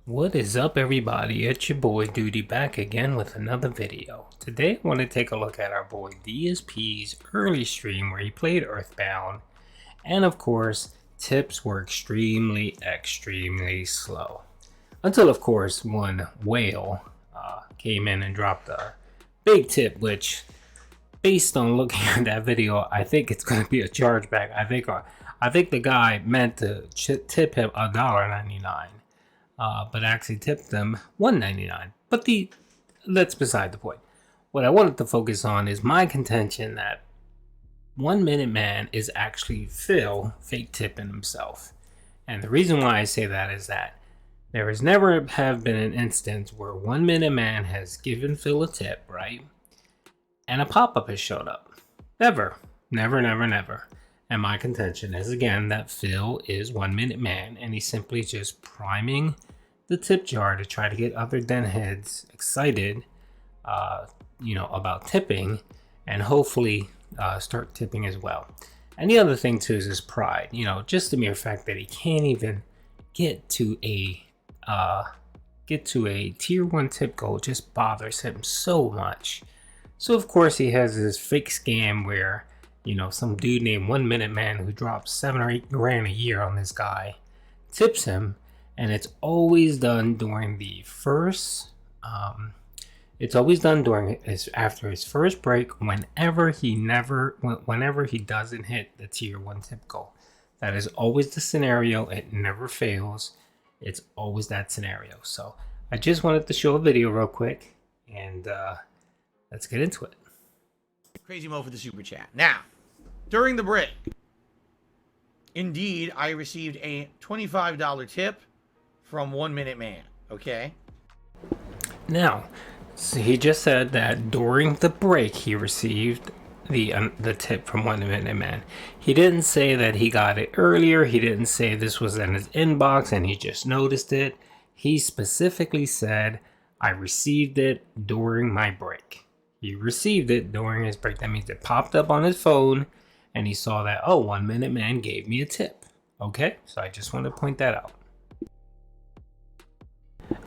What is up, everybody? It's your boy Duty back again with another video. Today I want to take a look at our boy DSP's early stream where he played Earthbound, and of course tips were extremely slow until of course one whale came in and dropped a big tip, which based on looking at that video I think it's going to be a chargeback. I think the guy meant to tip him $1.99, but actually tipped them $1.99. But that's beside the point. What I wanted to focus on is my contention that OneMinMan is actually Phil fake tipping himself. And the reason why I say that is that there has never have been an instance where OneMinMan has given Phil a tip, right? And a pop-up has showed up. Never. And my contention is again that Phil is OneMinMan and he's simply just priming the tip jar to try to get other den heads excited, about tipping, and hopefully start tipping as well. And the other thing too is his pride. Just the mere fact that he can't even get to a tier 1 tip goal just bothers him so much. So of course he has this fake scam where some dude named OneMinMan who drops 7 or 8 grand a year on this guy tips him, and it's always done during the first. After his first break. Whenever he doesn't hit the tier 1 tip goal, that is always the scenario. It never fails. It's always that scenario. So I just wanted to show a video real quick, and let's get into it. Crazy Mo for the super chat. Now, during the break, indeed, I received a $25 tip from OneMinMan. Okay. Now, so he just said that during the break he received the tip from OneMinMan. He didn't say that he got it earlier. He didn't say this was in his inbox and he just noticed it. He specifically said, "I received it during my break." He received it during his break. That means it popped up on his phone and he saw that, oh, OneMinMan gave me a tip. Okay, so I just want to point that out.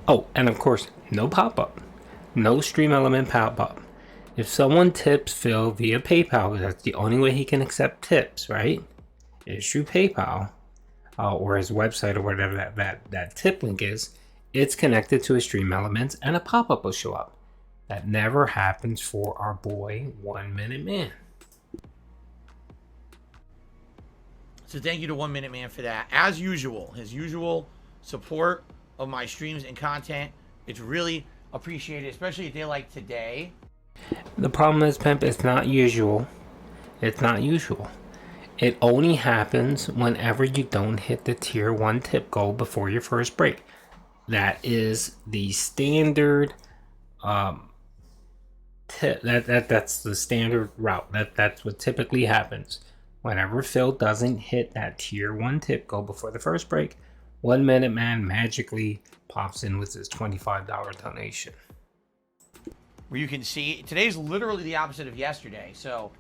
Oh, and of course, no pop-up. No stream element pop-up. If someone tips Phil via PayPal, because that's the only way he can accept tips, right? Is through PayPal or his website or whatever that tip link is, it's connected to a stream element and a pop-up will show up. That never happens for our boy OneMinMan. So thank you to OneMinMan for that. As usual, his usual support of my streams and content. It's really appreciated, especially a day like today. The problem is, Pimp, it's not usual. It's not usual. It only happens whenever you don't hit the tier 1 tip goal before your first break. That is the standard tip. That's the standard route. That's what typically happens. Whenever Phil doesn't hit that tier 1 tip goal before the first break, OneMinMan magically pops in with his $25 donation. Where you can see, today's literally the opposite of yesterday. So,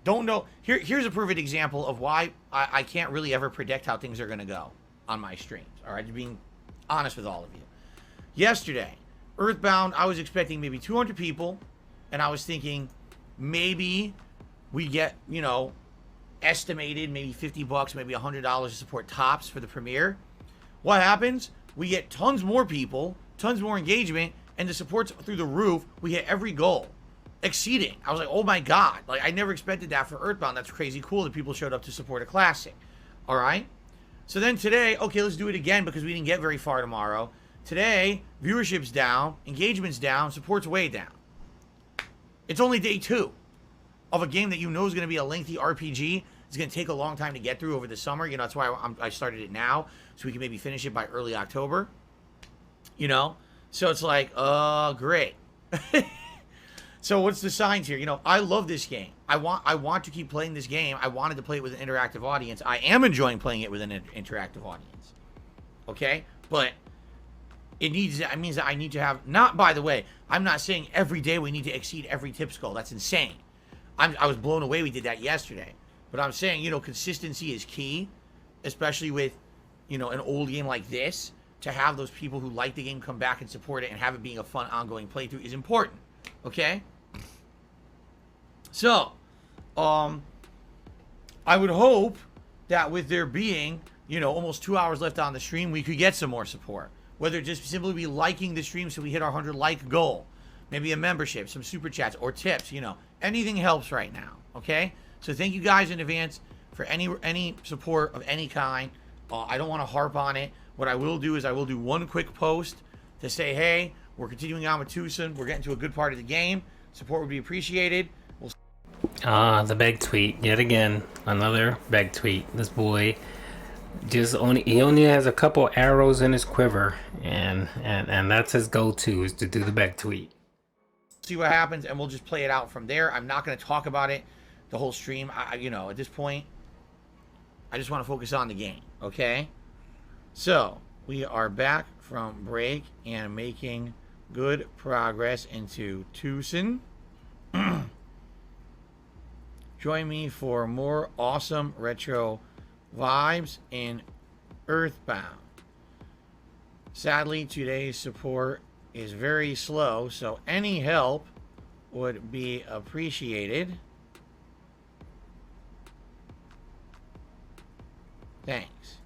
don't know. Here's a perfect example of why I can't really ever predict how things are going to go on my streams. All right, being honest with all of you. Yesterday, Earthbound, I was expecting maybe 200 people. And I was thinking maybe we get, estimated maybe $50, maybe $100 to support tops for the premiere. What happens? We get tons more people, tons more engagement, and the support's through the roof. We hit every goal, exceeding. I was like, oh my God. Like, I never expected that for Earthbound. That's crazy cool that people showed up to support a classic. All right? So then today, okay, let's do it again because we didn't get very far tomorrow. Today, viewership's down, engagement's down, support's way down. It's only day 2 of a game that you know is going to be a lengthy RPG. It's going to take a long time to get through over the summer. That's why I started it now, so we can maybe finish it by early October. So it's like, great. So what's the signs here? I love this game. I want to keep playing this game. I wanted to play it with an interactive audience. I am enjoying playing it with an interactive audience. Okay? But it means that I need to have, not, by the way, I'm not saying every day we need to exceed every tips goal. That's insane. I was blown away we did that yesterday. But I'm saying, consistency is key, especially with, an old game like this. to have those people who like the game come back and support it and have it being a fun ongoing playthrough is important. Okay? So, I would hope that with there being, almost 2 hours left on the stream, we could get some more support. Whether it just simply be liking the stream so we hit our 100 like goal. Maybe a membership, some super chats, or tips, Anything helps right now, okay? So thank you guys in advance for any support of any kind. I don't want to harp on it. What I will do is I will do one quick post to say, hey, we're continuing on with Tucson. We're getting to a good part of the game. Support would be appreciated. The beg tweet yet again. Another beg tweet. This boy he only has a couple arrows in his quiver, and that's his go-to, is to do the beg tweet. See what happens, and we'll just play it out from there. I'm not going to talk about it the whole stream. At this point, I just want to focus on the game. Okay. So we are back from break and making good progress into Tucson. Join me for more awesome retro vibes in Earthbound. Sadly, today's support is very slow, so any help would be appreciated. Thanks.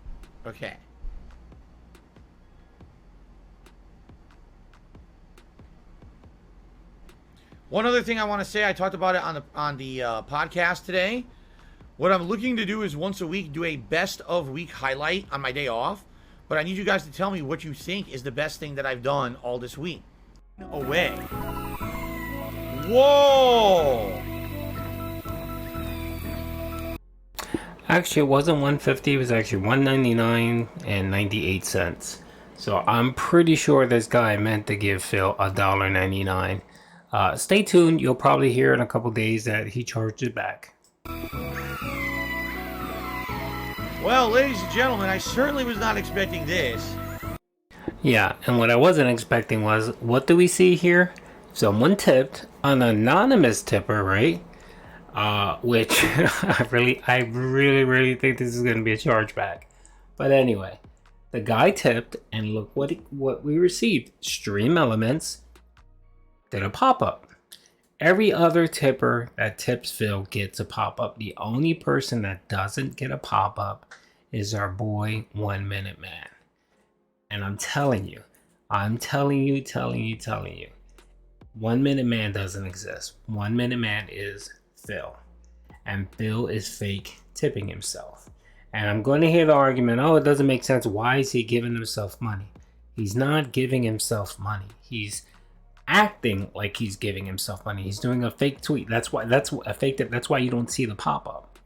Okay. One other thing I want to say, I talked about it on the podcast today. What I'm looking to do is once a week do a best of week highlight on my day off. But I need you guys to tell me what you think is the best thing that I've done all this week. Away. Whoa! Actually, it wasn't 150. It was actually 199 and 98 cents. So I'm pretty sure this guy meant to give Phil $1.99. Stay tuned. You'll probably hear in a couple days that he charged it back. Well, ladies and gentlemen, I certainly was not expecting this. Yeah, and what I wasn't expecting was, what do we see here? Someone tipped, an anonymous tipper, right? Which I really think this is going to be a chargeback. But anyway, the guy tipped, and look what we received. Stream Elements did a pop-up. Every other tipper that tips Phil gets a pop-up. The only person that doesn't get a pop-up is our boy OneMinMan. And I'm telling you, OneMinMan doesn't exist. OneMinMan is Phil. And Phil is fake tipping himself. And I'm going to hear the argument, oh, it doesn't make sense. Why is he giving himself money? He's not giving himself money. He's acting like he's giving himself money. He's doing a fake tweet. That's why you don't see the pop-up.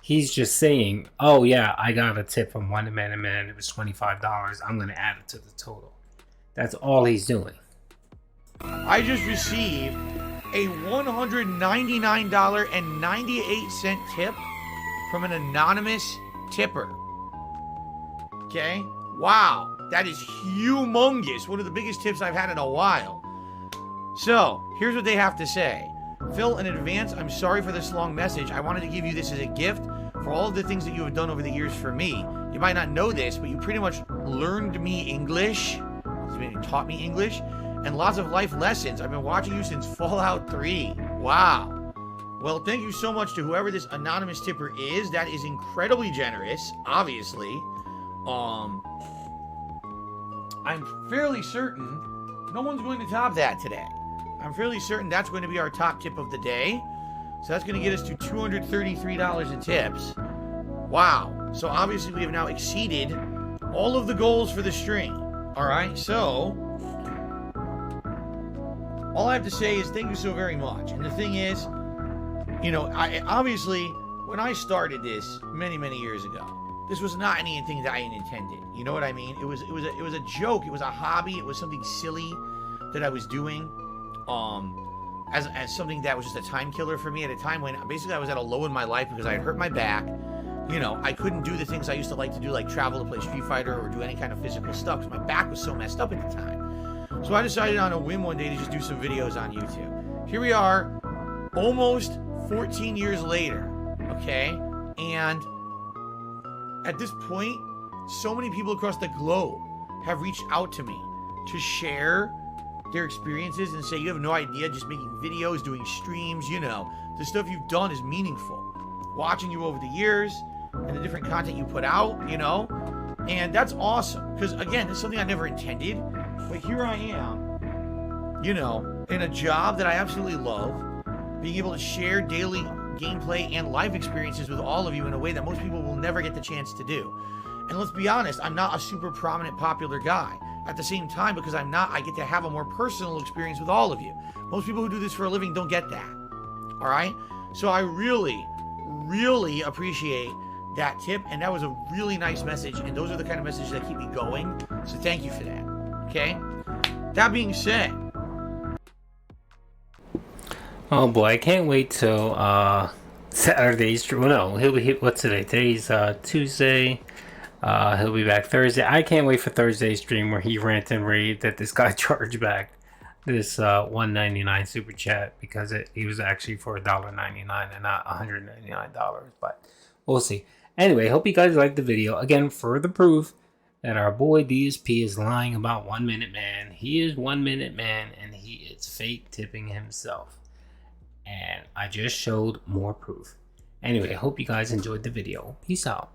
He's just saying, oh yeah, I got a tip from OneMinMan. It was $25. I'm going to add it to the total. That's all he's doing. I just received a $199.98 tip from an anonymous tipper. Okay? Wow. That is humongous. One of the biggest tips I've had in a while. So, here's what they have to say. Phil, in advance, I'm sorry for this long message. I wanted to give you this as a gift for all of the things that you have done over the years for me. You might not know this, but you pretty much learned me English. You taught me English. And lots of life lessons. I've been watching you since Fallout 3. Wow. Well, thank you so much to whoever this anonymous tipper is. That is incredibly generous, obviously. I'm fairly certain no one's going to top that today. I'm fairly certain that's going to be our top tip of the day. So that's going to get us to $233 in tips. Wow. So obviously we have now exceeded all of the goals for the stream. All right. So all I have to say is thank you so very much. And the thing is, I obviously, when I started this many years ago, this was not anything that I intended. You know what I mean? It was a joke. It was a hobby. It was something silly that I was doing, as something that was just a time killer for me at a time when basically I was at a low in my life because I had hurt my back. I couldn't do the things I used to like to do, like travel to play Street Fighter or do any kind of physical stuff because my back was so messed up at the time. So I decided on a whim one day to just do some videos on YouTube. Here we are, almost 14 years later, okay? And at this point, so many people across the globe have reached out to me to share their experiences and say, you have no idea, just making videos, doing streams, you know, the stuff you've done is meaningful. Watching you over the years and the different content you put out, you know, and that's awesome. Because again, it's something I never intended, but here I am, you know, in a job that I absolutely love, being able to share daily gameplay and life experiences with all of you in a way that most people will never get the chance to do. And let's be honest, I'm not a super prominent, popular guy. At the same time, because I'm not, I get to have a more personal experience with all of you. Most people who do this for a living don't get that. All right? So I really, really appreciate that tip, and that was a really nice message, and those are the kind of messages that keep me going. So thank you for that. Okay? That being said, Oh boy, I can't wait till Saturday's stream. Well, no, he'll be. What's today? Today's Tuesday. He'll be back Thursday. I can't wait for Thursday's stream where he rant and rave that this guy charged back this $1.99 super chat because he was actually for $1.99 and not $199. But we'll see. Anyway, hope you guys liked the video. Again, further proof that our boy DSP is lying about OneMinMan. He is OneMinMan and he is fake tipping himself. And I just showed more proof. Anyway, I hope you guys enjoyed the video. Peace out.